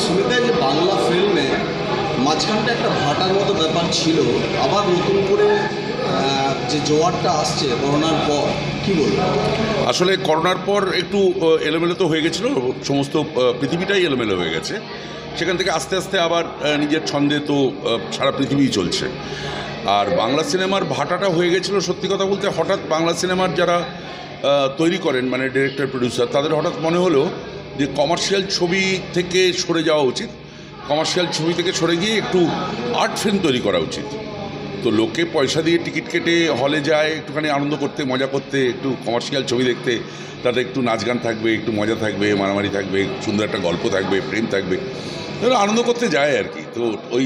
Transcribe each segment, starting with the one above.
সুমিতা, যে বাংলা ফিল্মে মাঝখানটা একটা ভাটার মতো ব্যাপার ছিল, আবার নতুন করে যে জোয়ারটা আসছে করোনার পর, কি বলবো? আসলে করোনার পর একটু এলোমেলো তো হয়ে গেছিলো, সমস্ত পৃথিবীটাই এলোমেলো হয়ে গেছে। সেখান থেকে আস্তে আস্তে আবার নিজের ছন্দে তো সারা পৃথিবীই চলছে। আর বাংলা সিনেমার ভাটাটা হয়ে গেছিলো, সত্যি কথা বলতে হঠাৎ বাংলা সিনেমার যারা তৈরি করেন, মানে ডিরেক্টর প্রডিউসার, তাদের হঠাৎ মনে হলো যে কমার্শিয়াল ছবি থেকে সরে যাওয়া উচিত, কমার্শিয়াল ছবি থেকে সরে গিয়ে একটু আর্ট ফিল্ম তৈরি করা উচিত। তো লোকে পয়সা দিয়ে টিকিট কেটে হলে যায় একটুখানি আনন্দ করতে, মজা করতে, একটু কমার্শিয়াল ছবি দেখতে, তাতে একটু নাচ গান থাকবে, একটু মজা থাকবে, মারামারি থাকবে, সুন্দর একটা গল্প থাকবে, প্রেম থাকবে, তাহলে আনন্দ করতে যায় আর কি। তো ওই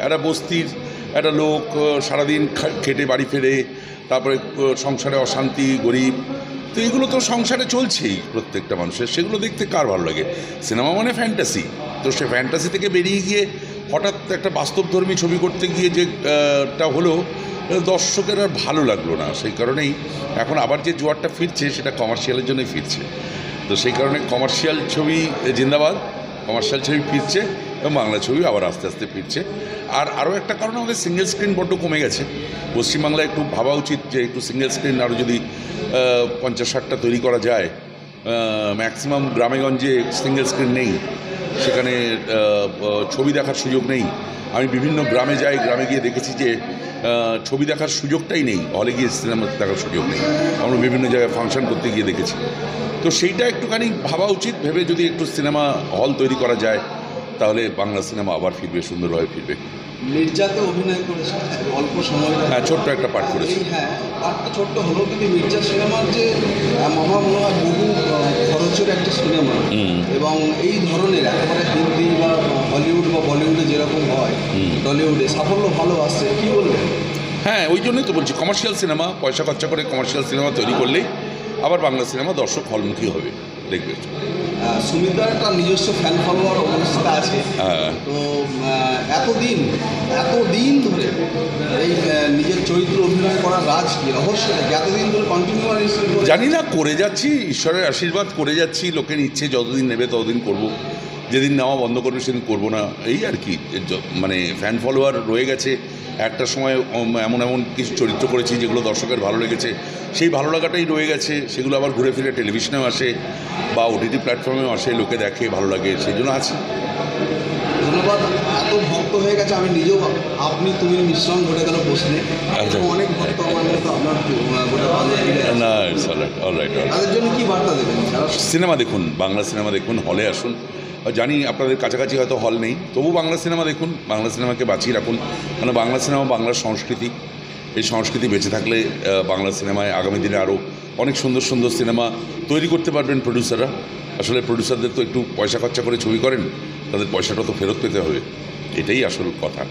একটা বস্তির একটা লোক সারাদিন খেটে বাড়ি ফেরে, তারপরে সংসারে অশান্তি, গরিব, তো এগুলো তো সংসারে চলছেই প্রত্যেকটা মানুষের, সেগুলো দেখতে কার ভালো লাগে? সিনেমা মানে ফ্যান্টাসি, তো সে ফ্যান্টাসি থেকে বেরিয়ে গিয়ে হঠাৎ একটা বাস্তবধর্মী ছবি করতে গিয়ে যেটা হলো, দর্শকের আর ভালো লাগলো না। সেই কারণেই এখন আবার যে জোয়ারটা ফিরছে সেটা কমার্শিয়ালের জন্যই ফিরছে। তো সেই কারণে কমার্শিয়াল ছবি জিন্দাবাদ, কমার্শিয়াল ছবি ফিরছে এবং বাংলা ছবি আবার আস্তে আস্তে ফিরছে। আর আরও একটা কারণ, আমাদের সিঙ্গেল স্ক্রিন বড্ড কমে গেছে পশ্চিমবাংলায়। একটু ভাবা উচিত যে একটু সিঙ্গেল স্ক্রিন আরও যদি 50-60টা তৈরি করা যায়। ম্যাক্সিমাম গ্রামেগঞ্জে সিঙ্গেল স্ক্রিন নেই, সেখানে ছবি দেখার সুযোগ নেই। আমি বিভিন্ন গ্রামে যাই, গ্রামে গিয়ে দেখেছি যে ছবি দেখার সুযোগটাই নেই, হলে গিয়ে সিনেমা দেখার সুযোগ নেই। আমরা বিভিন্ন জায়গায় ফাংশন করতে গিয়ে দেখেছি। তো সেইটা একটুখানি ভাবা উচিত, ভেবে যদি একটু সিনেমা হল তৈরি করা যায়, তাহলে বাংলা সিনেমা আবার ফিরবে, সুন্দরভাবে ফিরবে। মির্জাতে অভিনয় করেছে অল্প সময়, হ্যাঁ, ছোট্ট একটা পাঠ করেছে। হ্যাঁ, পাঠটা ছোট্ট হলো, কিন্তু মির্জা সিনেমার যে আমার মনে হয় বহু খরচের একটা সিনেমা, এবং এই ধরনের একেবারে হিন্দি বা হলিউড বা বলিউডে যেরকম হয়, টলিউডে সাফল্য ভালো আসছে, কী বলবেন? হ্যাঁ, ওই জন্যই তো বলছি, কমার্শিয়াল সিনেমা, পয়সা খরচা করে কমার্শিয়াল সিনেমা তৈরি করলেই আবার বাংলা সিনেমা দর্শক হলমুখী হবে, দেখবে। সুমিতার একটা নিজস্ব ফ্যান ফলোয়ার অবস্থা আছে। তো এতদিন ধরে এই নিজের চরিত্র অভিনয় করার রাজ কি, রহস্য এতদিন ধরে কন্টিনিউ? জানি না, করে যাচ্ছি, ঈশ্বরের আশীর্বাদ করে যাচ্ছি। লোকের ইচ্ছে যতদিন নেবে ততদিন করব, যেদিন নেওয়া বন্ধ করবে সেদিন করবো না, এই আর কি। মানে ফ্যান ফলোয়ার রয়ে গেছে। একটা সময় এমন এমন কিছু চরিত্র করেছি যেগুলো দর্শকের ভালো লেগেছে, সেই ভালো লাগাটাই রয়ে গেছে। সেগুলো আবার ঘুরে ফিরে টেলিভিশনেও আসে বা ওটিটি প্ল্যাটফর্মেও আসে, লোকে দেখে, ভালো লাগে, সেই জন্য আছি। ধন্যবাদ। এত ভক্ত হয়ে গেছে, আমি নিজেও আপনি তুমি মিশ্রণ ঘটে গেল প্রশ্নে, অনেক ভক্ত আমার মতো আপনার না, ইটস অলরাইট। তাদের জন্য কী বার্তা দেবেন? সিনেমা দেখুন, বাংলা সিনেমা দেখুন, হলে আসুন। জানি আপনাদের কাছাকাছি হয়তো হল নেই, তবু বাংলা সিনেমা দেখুন, বাংলা সিনেমাকে বাঁচিয়ে রাখুন। কারণ বাংলা সিনেমা বাংলার সংস্কৃতি, এই সংস্কৃতি বেঁচে থাকলে বাংলা সিনেমায় আগামী দিনে আরও অনেক সুন্দর সুন্দর সিনেমা তৈরি করতে পারবেন প্রডিউসাররা। আসলে প্রডিউসারদের তো একটু পয়সা খরচা করে ছবি করেন, তাদের পয়সাটা তো ফেরত পেতে হবে, এটাই আসল কথা।